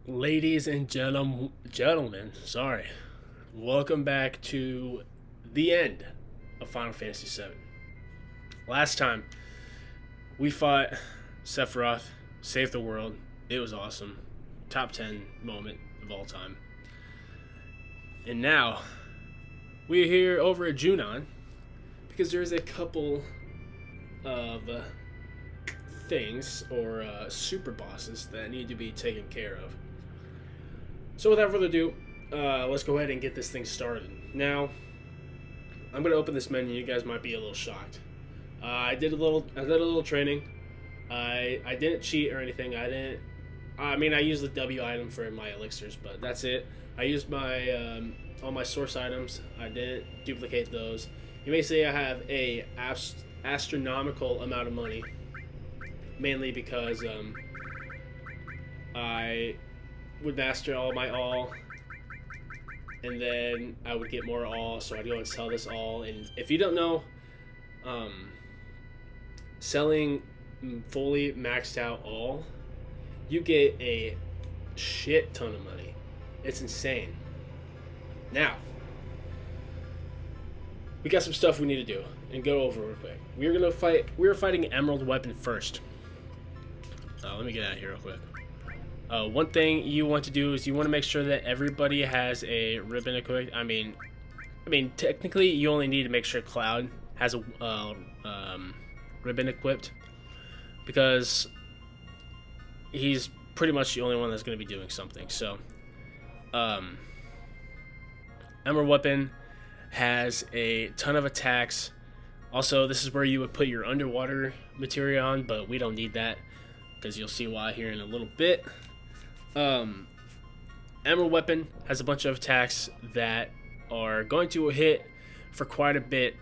Ladies and gentlemen, sorry. Welcome back to the end of Final Fantasy VII. Last time, we fought Sephiroth, saved the world. It was awesome. Top 10 moment of all time. And now, we're here over at Junon because there's a couple of things or super bosses that need to be taken care of. So without further ado, let's go ahead and get this thing started. Now, I'm gonna open this menu. You guys might be a little shocked. I did a little training. I didn't cheat or anything. I used the W item for my elixirs, but that's it. I used my all my source items. I didn't duplicate those. You may say I have a astronomical amount of money, mainly because I would master all my all, and then I would get more all, so I'd go and sell this all. And if you don't know, selling fully maxed out all, you get a shit ton of money. It's insane. Now, we got some stuff we need to do and go over real quick. We're fighting Emerald Weapon first. Let me get out of here real quick. One thing you want to do is you want to make sure that everybody has a ribbon equipped. I mean, technically you only need to make sure Cloud has a ribbon equipped, because he's pretty much the only one that's going to be doing something. So, Emerald Weapon has a ton of attacks. Also, this is where you would put your underwater materia on, but we don't need that, because you'll see why here in a little bit. Emerald Weapon has a bunch of attacks that are going to hit for quite a bit.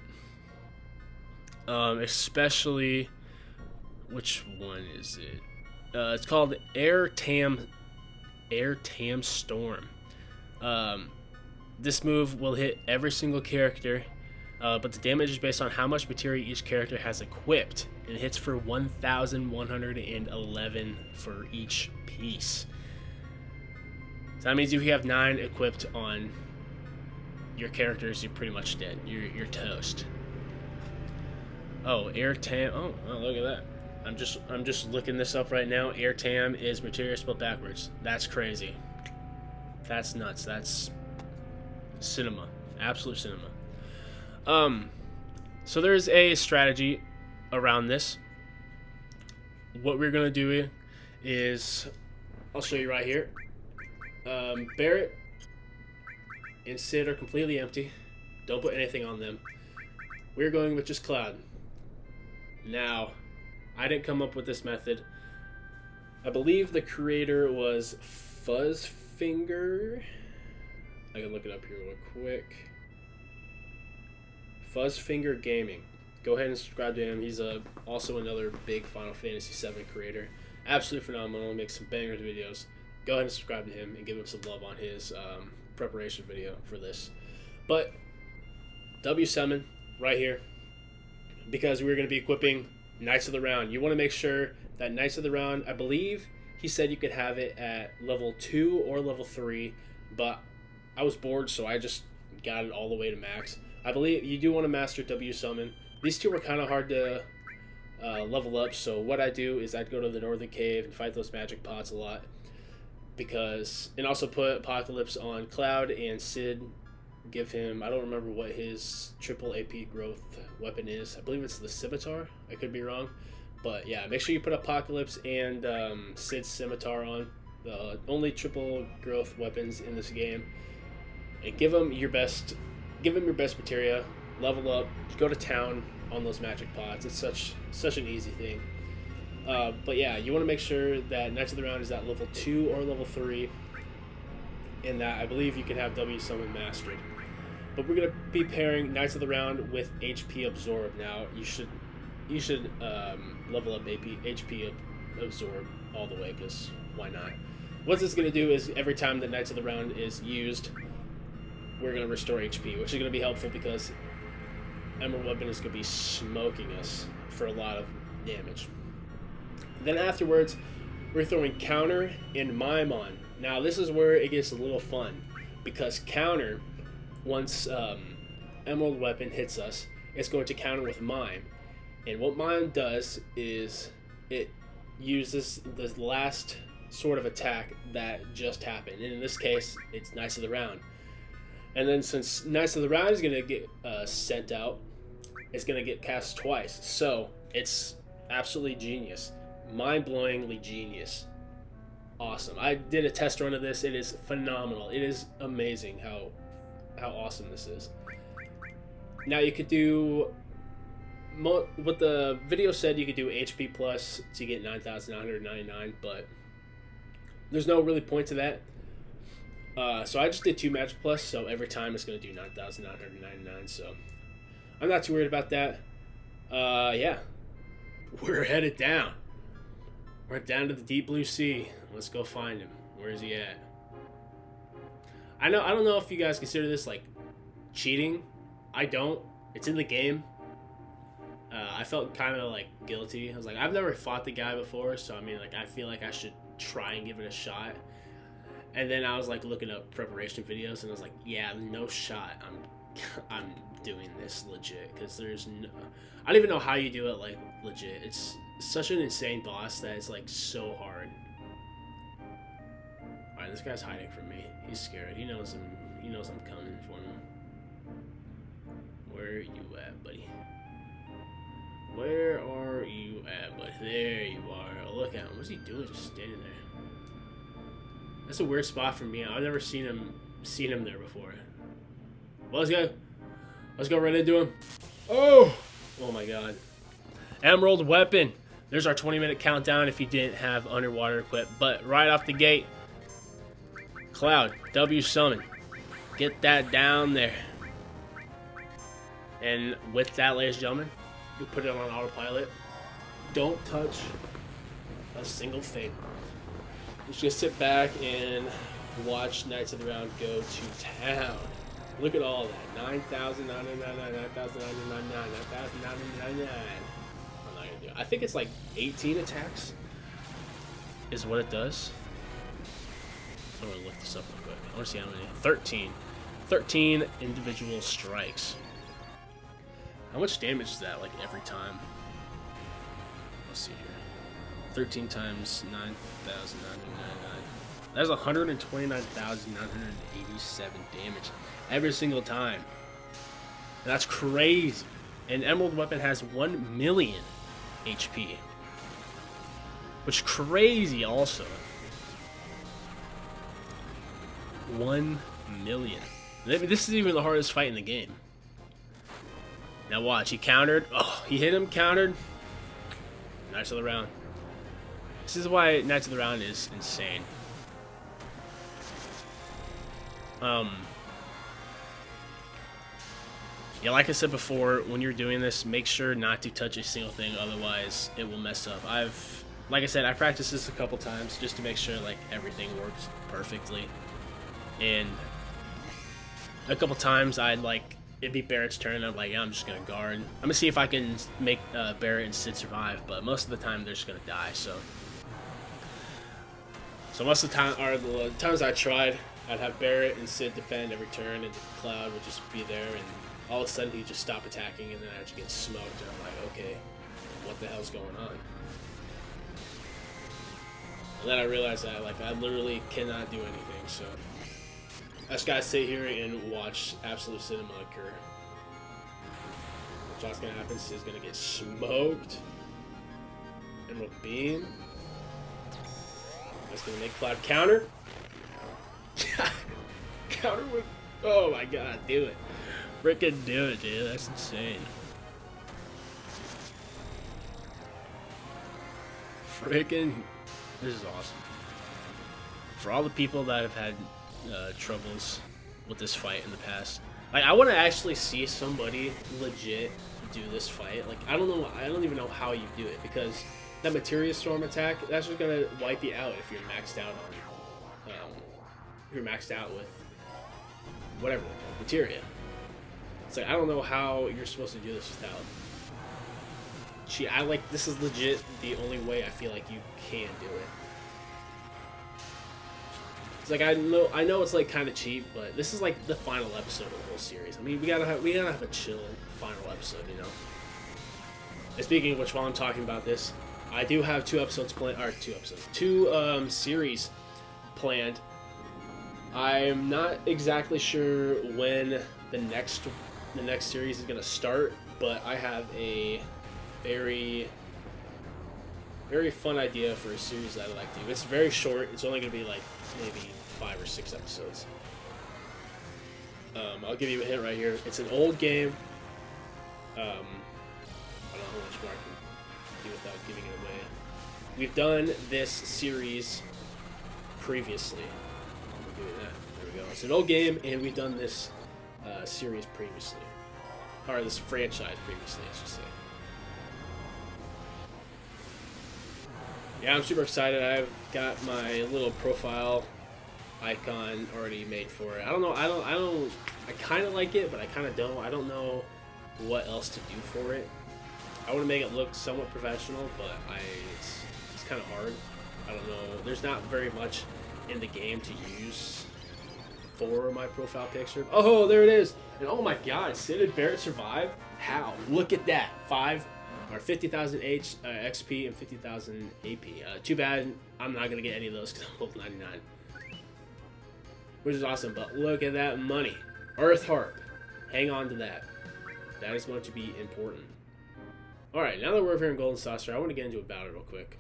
Especially, which one is it? It's called Air Tam Storm. This move will hit every single character, but the damage is based on how much materia each character has equipped, and it hits for 1,111 for each piece. So that means if you have 9 equipped on your characters, you're pretty much dead. You're toast. Oh, Air Tam. Oh, look at that. I'm just looking this up right now. Air Tam is materia spelled backwards. That's crazy. That's nuts. That's cinema. Absolute cinema. So there's a strategy around this. What we're gonna do is, I'll show you right here. Barret and Sid are completely empty. Don't put anything on them. We're going with just Cloud. Now, I didn't come up with this method. I believe the creator was Fuzzfinger. I can look it up here real quick. Fuzzfinger Gaming. Go ahead and subscribe to him. He's also another big Final Fantasy VII creator. Absolutely phenomenal. Makes some bangers videos. Go ahead and subscribe to him and give him some love on his preparation video for this. But W7 right here, because we're going to be equipping Knights of the Round. You want to make sure that Knights of the Round, I believe he said you could have it at level 2 or level 3, but I was bored, so I just got it all the way to max. I believe you do want to master W Summon. These two were kind of hard to level up, so what I do is I'd go to the Northern Cave and fight those magic pots a lot. And also put Apocalypse on Cloud, and Sid, give him, I don't remember what his triple AP growth weapon is. I believe it's the Scimitar. I could be wrong. But yeah, make sure you put Apocalypse and Sid's Scimitar on. The only triple growth weapons in this game. And give him your best materia. Level up. Go to town on those magic pots. It's such an easy thing. But yeah, you want to make sure that Knights of the Round is at level 2 or level 3, and that I believe you can have W Summon mastered. But we're going to be pairing Knights of the Round with HP Absorb. Now, you should level up HP Absorb all the way, because why not? What this is going to do is every time the Knights of the Round is used, we're going to restore HP, which is going to be helpful because Emerald Weapon is going to be smoking us for a lot of damage. Then afterwards, we're throwing counter and mime on. Now this is where it gets a little fun, because counter, once Emerald Weapon hits us, it's going to counter with mime. And what mime does is it uses the last sort of attack that just happened. And in this case, it's Knights of the Round. And then since Knights of the Round is going to get sent out, it's going to get cast twice. So it's absolutely genius. Mind-blowingly genius. Awesome. I did a test run of this. It is phenomenal. It is amazing how awesome this is. Now you could do what the video said. You could do HP plus to get 9,999, but there's no really point to that. So I just did 2 magic plus, so every time it's going to do 9,999. So I'm not too worried about that. Yeah, we're headed down. We're down to the deep blue sea. Let's go find him. Where is he at? I don't know if you guys consider this like cheating. I don't. It's in the game. I felt kind of like guilty. I was like, I've never fought the guy before, so I mean, like, I feel like I should try and give it a shot. And then I was like looking up preparation videos, and I was like, yeah, no shot. I'm doing this legit, because there's no. I don't even know how you do it like legit. It's such an insane boss that it's like so hard. All right, this guy's hiding from me. He's scared. He knows I'm coming for him. Where are you at, buddy? Where are you at, buddy? There you are. Oh, look at him. What's he doing? Just standing there. That's a weird spot for me. I've never seen him there before. Well, let's go. Let's go right into him. Oh my God. Emerald Weapon. There's our 20-minute countdown if you didn't have underwater equipped. But right off the gate, Cloud, W summon. Get that down there. And with that, ladies and gentlemen, you put it on autopilot. Don't touch a single thing. Just gonna sit back and watch Knights of the Round go to town. Look at all that. 9,999, 9,999, 9,999. I'm not gonna do it. I think it's like 18 attacks is what it does. I'm gonna look this up real quick. I wanna see how many. 13. 13 individual strikes. How much damage is that, like, every time? Let's see here. 13 times 9,999. That's 129,987 damage every single time. And that's crazy. And Emerald Weapon has 1 million HP. Which is crazy also. 1 million. This is even the hardest fight in the game. Now watch, he countered. Oh, he hit him, countered. Knights of the Round. This is why Knights of the Round is insane. Yeah, like I said before, when you're doing this, make sure not to touch a single thing, otherwise it will mess up. Like I said, I practiced this a couple times just to make sure like everything works perfectly. And a couple times it'd be Barrett's turn, and I'm like, yeah, I'm just gonna guard. I'm gonna see if I can make Barrett and Sid survive, but most of the time they're just gonna die. So most of the time, or the times I tried, I'd have Barrett and Sid defend every turn, and Cloud would just be there, and all of a sudden he'd just stop attacking, and then I'd just get smoked, and I'm like, okay, what the hell's going on? And then I realized that I literally cannot do anything. So I just gotta sit here and watch absolute cinema occur. What's gonna happen? Sid's gonna get smoked. Emerald Beam. That's gonna make Cloud counter. Counter with. Oh my God, do it. Freaking do it, dude. That's insane. Freaking. This is awesome. For all the people that have had troubles with this fight in the past, like, I want to actually see somebody legit do this fight. Like, I don't even know how you do it, because that Materia Storm attack, that's just gonna wipe you out if you're maxed out on if you're maxed out with whatever they're called, Materia. It's like, I don't know how you're supposed to do this without. This is legit the only way I feel like you can do it. It's like I know it's like kind of cheap, but this is like the final episode of the whole series. I mean, we gotta have a chill final episode, you know. And speaking of which, while I'm talking about this, I do have two series planned. I'm not exactly sure when the next series is gonna start, but I have a very fun idea for a series that I'd like to do. It's very short. It's only gonna be like maybe 5 or 6 episodes. I'll give you a hint right here. It's an old game. I don't know how much more I can do without giving it away. We've done this series previously. There we go. It's an old game, and we've done this series previously. Or this franchise previously, I should say. Yeah, I'm super excited. I've got my little profile icon already made for it. I don't know. I kind of like it, but I kind of don't. I don't know what else to do for it. I want to make it look somewhat professional, but it's kind of hard. I don't know. There's not very much in the game to use for my profile picture. Oh, there it is. And oh my God, Sid and Barrett survived? How? Look at that. 50,000 XP and 50,000 AP. Too bad I'm not going to get any of those because I'm level 99. Which is awesome, but look at that money. Earth Harp. Hang on to that. That is going to be important. Alright, now that we're over here in Golden Saucer, I want to get into a battle real quick.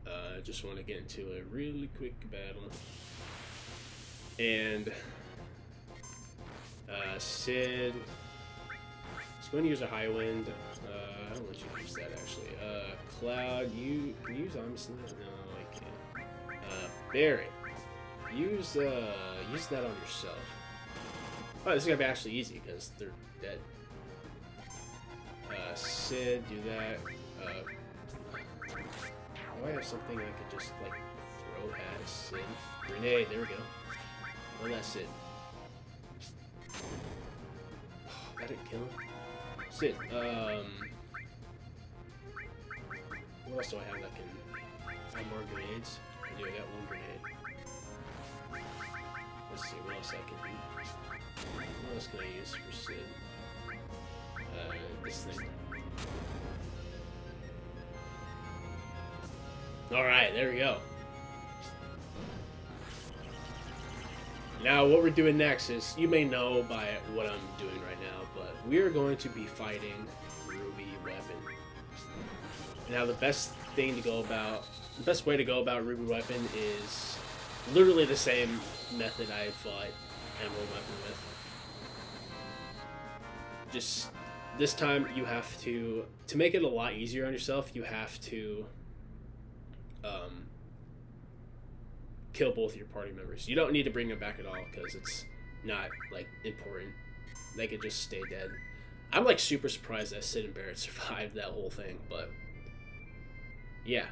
I just want to get into a really quick battle. And Sid is going to use a high wind. I don't want you to use that actually. Cloud, you can use Omniscient. No, I can't. Barrett, use that on yourself. Oh, this is gonna be actually easy because they're dead. Sid, do that. Do I have something I could just like throw at Sid? Grenade, there we go. Oh, that's Sid. Oh, that didn't kill him. Sid, what else do I have that can have more grenades? I do, I got one grenade. Let's see, what else I can do. What else can I use for Sid? This thing. Alright, there we go. Now, what we're doing next is, you may know by what I'm doing right now, but we are going to be fighting Ruby Weapon. Now, the best way to go about Ruby Weapon is literally the same method I fought Emerald Weapon with. Just this time, you have to make it a lot easier on yourself. You have to kill both of your party members. You don't need to bring them back at all because it's not like important. They could just stay dead. I'm like super surprised that Sid and Barrett survived that whole thing, but yeah.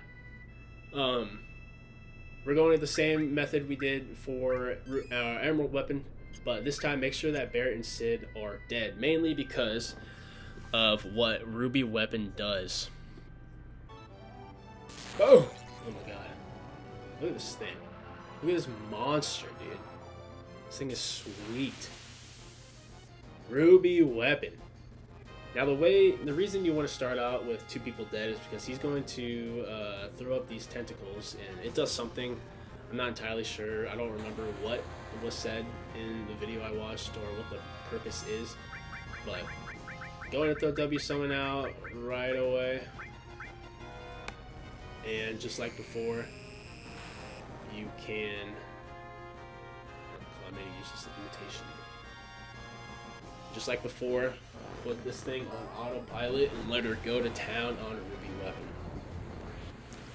We're going with the same method we did for Emerald Weapon, but this time make sure that Barrett and Sid are dead, mainly because of what Ruby Weapon does. Oh my God. Look at this thing. Look at this monster, dude. This thing is sweet. Ruby Weapon. Now the reason you want to start out with 2 people dead is because he's going to throw up these tentacles, and it does something. I'm not entirely sure. I don't remember what was said in the video I watched or what the purpose is, but going to throw W summon out right away, and just like before, you can. I may use this imitation. Just like before, put this thing on autopilot and let her go to town on a Ruby Weapon.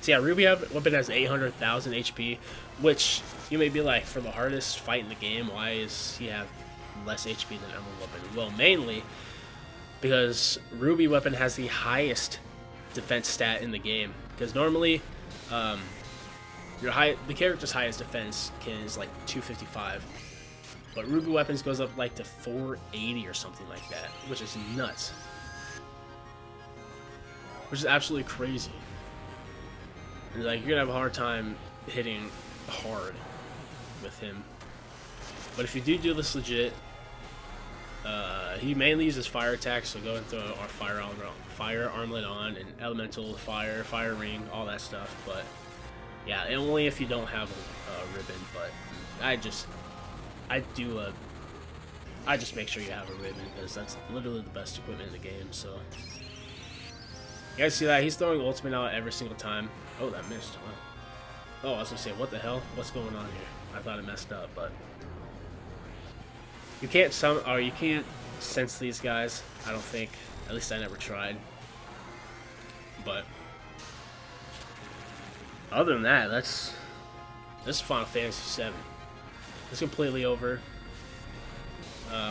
So yeah, Ruby Weapon has 800,000 HP, which you may be like, for the hardest fight in the game, why is he have less HP than Emerald Weapon? Well, mainly because Ruby Weapon has the highest defense stat in the game. Because normally, the character's highest defense is like 255. But Ruby Weapons goes up like to 480 or something like that, which is nuts. Which is absolutely crazy. And like, you're gonna have a hard time hitting hard with him. But if you do this legit, he mainly uses fire attacks, so go and throw our fire armlet on, and elemental, fire ring, all that stuff. But yeah, and only if you don't have a ribbon. But I just make sure you have a ribbon, because that's literally the best equipment in the game. So you guys see that? He's throwing ultimate out every single time. Oh, that missed. Huh? Oh, I was gonna say, what the hell? What's going on here? I thought it messed up, but you can't sense these guys, I don't think. At least I never tried. But other than that, this is Final Fantasy VII. It's completely over.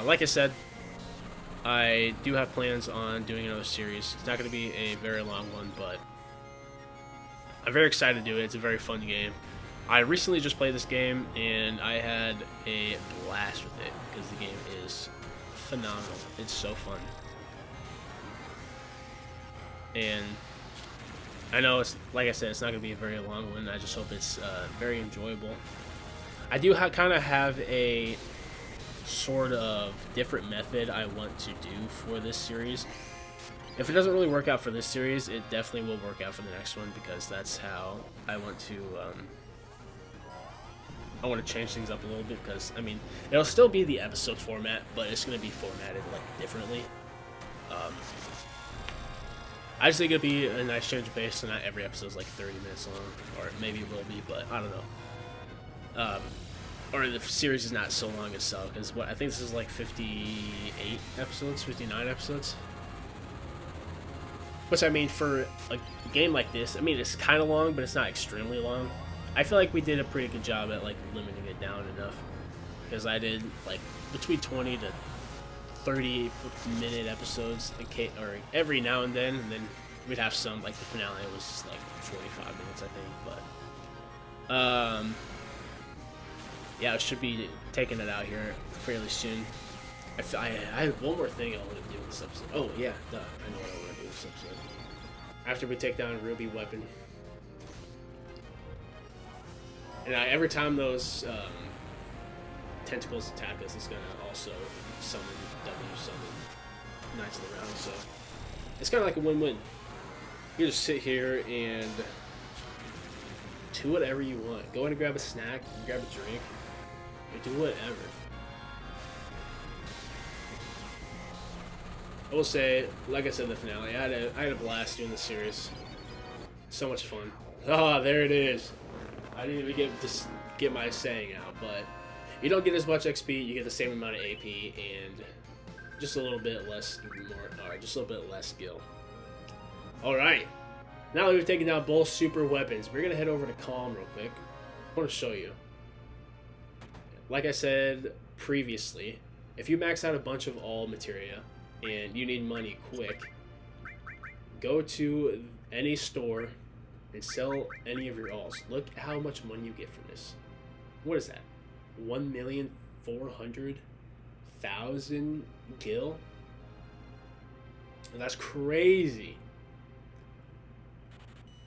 Like I said, I do have plans on doing another series. It's not going to be a very long one, but I'm very excited to do it. It's a very fun game. I recently just played this game, and I had a blast with it, because the game is phenomenal. It's so fun. And I know, it's like I said, it's not going to be a very long one. I just hope it's very enjoyable. I do kind of have a sort of different method I want to do for this series. If it doesn't really work out for this series, it definitely will work out for the next one, because that's how I want to change things up a little bit, because I mean, it'll still be the episode format, but it's going to be formatted like differently. I just think it'll be a nice change of pace, so not every episode is like 30 minutes long, or maybe it will be, but I don't know. Or the series is not so long itself, because I think this is like 58 episodes, 59 episodes. Which, I mean, for a game like this, I mean, it's kind of long, but it's not extremely long. I feel like we did a pretty good job at like limiting it down enough, because I did like between 20 to 30-minute episodes, or every now and then we'd have some, like the finale was just like 45 minutes, I think. But yeah, I should be taking it out here fairly soon. I have one more thing I want to do in this episode. Oh yeah, duh, I know what I want to do in this episode. After we take down Ruby Weapon, and every time those tentacles attack us, it's gonna also summon Knights of the Round. So it's kind of like a win-win. You just sit here and do whatever you want. Go in and grab a snack, grab a drink, or do whatever. I will say, like I said in the finale, I had a blast doing this series. So much fun. Ah, there it is. I didn't even get my saying out, but you don't get as much XP. You get the same amount of AP and just a little bit less skill. All right. Now that we've taken down both super weapons, we're gonna head over to Calm real quick. I want to show you. Like I said previously, if you max out a bunch of all materia and you need money quick, go to any store and sell any of your alls. Look how much money you get from this. What is that? 1,400,000 gil? That's crazy.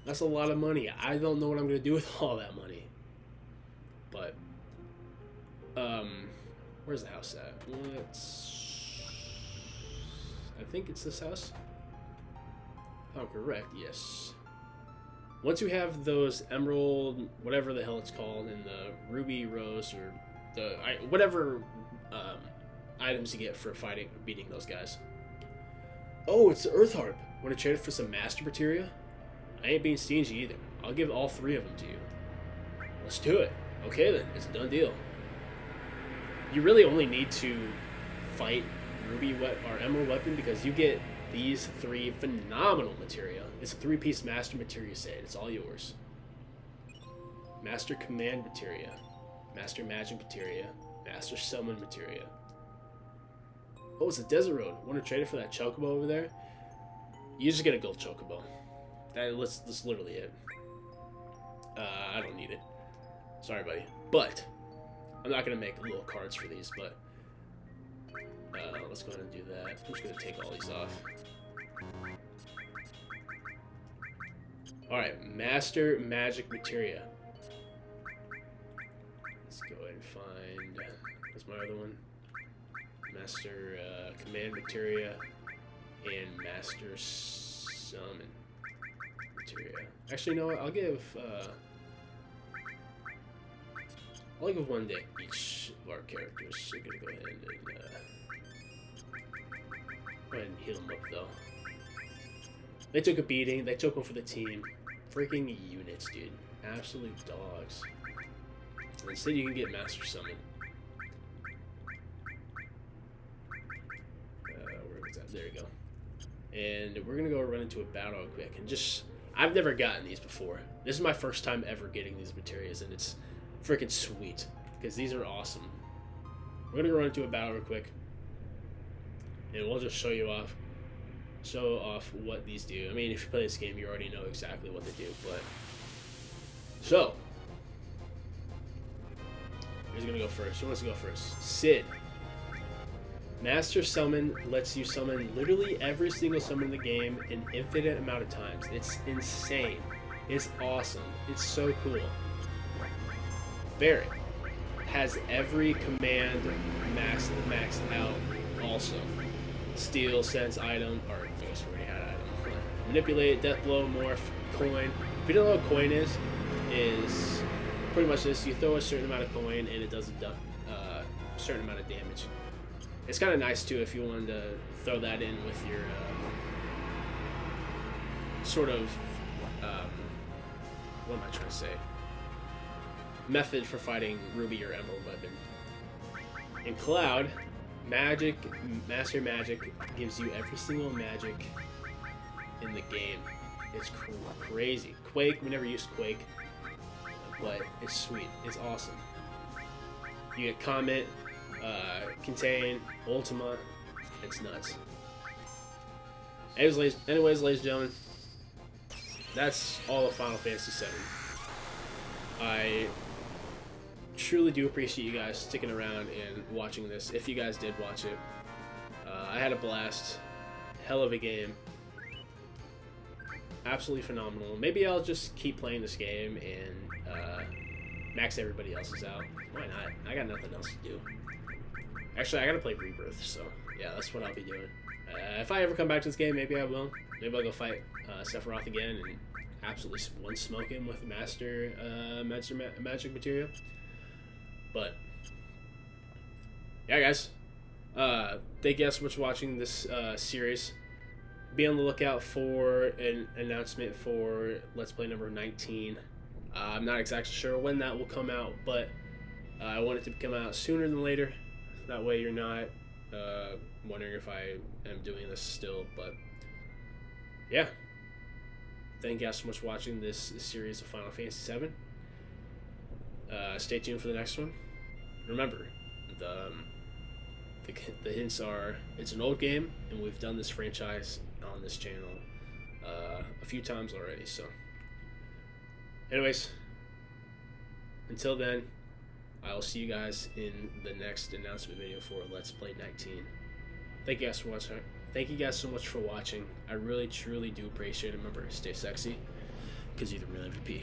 That's a lot of money. I don't know what I'm gonna do with all that money. But where's the house at? I think it's this house. If I'm correct, yes. Once you have those emerald, whatever the hell it's called, and the ruby rose, or whatever items you get for beating those guys. Oh, it's the Earth Harp. Want to trade it for some master materia? I ain't being stingy either. I'll give all 3 of them to you. Let's do it. Okay then, it's a done deal. You really only need to fight ruby or emerald weapon, because you get these 3 phenomenal materia. It's a 3-piece master materia set. It's all yours. Master command materia, master magic materia, master summon materia. Oh, it's a desert road. Want to trade it for that chocobo over there? You just get a gold chocobo. That's literally it. I don't need it. Sorry, buddy. But I'm not gonna make little cards for these. But let's go ahead and do that. I'm just gonna take all these off. All right, master magic materia. Let's go ahead and find. What's my other one? Master Command Materia and Master Summon Materia. Actually, you know what? I'll give one to each of our characters. So I'm gonna go ahead and go ahead and heal them up though. They took a beating. They took one for the team. Freaking units, dude. Absolute dogs. Instead, you can get Master Summon. Where was that? There you go. And we're gonna go run into a battle real quick. And just, I've never gotten these before. This is my first time ever getting these materials, and it's freaking sweet because these are awesome. We're gonna run into a battle real quick, and we'll just show off what these do. I mean, if you play this game, you already know exactly what they do. But so, who's gonna go first? Who wants to go first? Sid. Master Summon lets you summon literally every single summon in the game an infinite amount of times. It's insane. It's awesome. It's so cool. Barret has every command maxed out also. Steal, sense, item, or I guess we already had item. Manipulate, death blow, morph, coin. If you don't know what coin is pretty much this. You throw a certain amount of coin and it does a certain amount of damage. It's kind of nice too if you wanted to throw that in with your sort of what am I trying to say? Method for fighting Ruby or Emerald weapon. In Cloud, Magic, Master Magic gives you every single magic in the game. It's crazy. Quake, we never used Quake, but it's sweet. It's awesome. You get Comet, Contain, Ultima. It's nuts. Anyways, ladies and gentlemen, that's all of Final Fantasy VII. I truly do appreciate you guys sticking around and watching this. If you guys did watch it, I had a blast. Hell of a game. Absolutely phenomenal. Maybe I'll just keep playing this game and max everybody else's out. Why not? I got nothing else to do. Actually, I gotta play Rebirth, so yeah, that's what I'll be doing. If I ever come back to this game, maybe I will. Maybe I'll go fight Sephiroth again and absolutely smoke him with Master Magic Material. But yeah, guys, thank you guys so much for watching this series. Be on the lookout for an announcement for Let's Play number 19. I'm not exactly sure when that will come out, but I want it to come out sooner than later. That way you're not wondering if I am doing this still. But yeah, thank you guys so much for watching this series of Final Fantasy VII. Stay tuned for the next one. Remember, the hints are, it's an old game, and we've done this franchise on this channel a few times already. So anyways, until then, I will see you guys in the next announcement video for Let's Play 19. Thank you guys for watching. Thank you guys so much for watching. I really, truly do appreciate it. Remember, stay sexy, because you're the real MVP.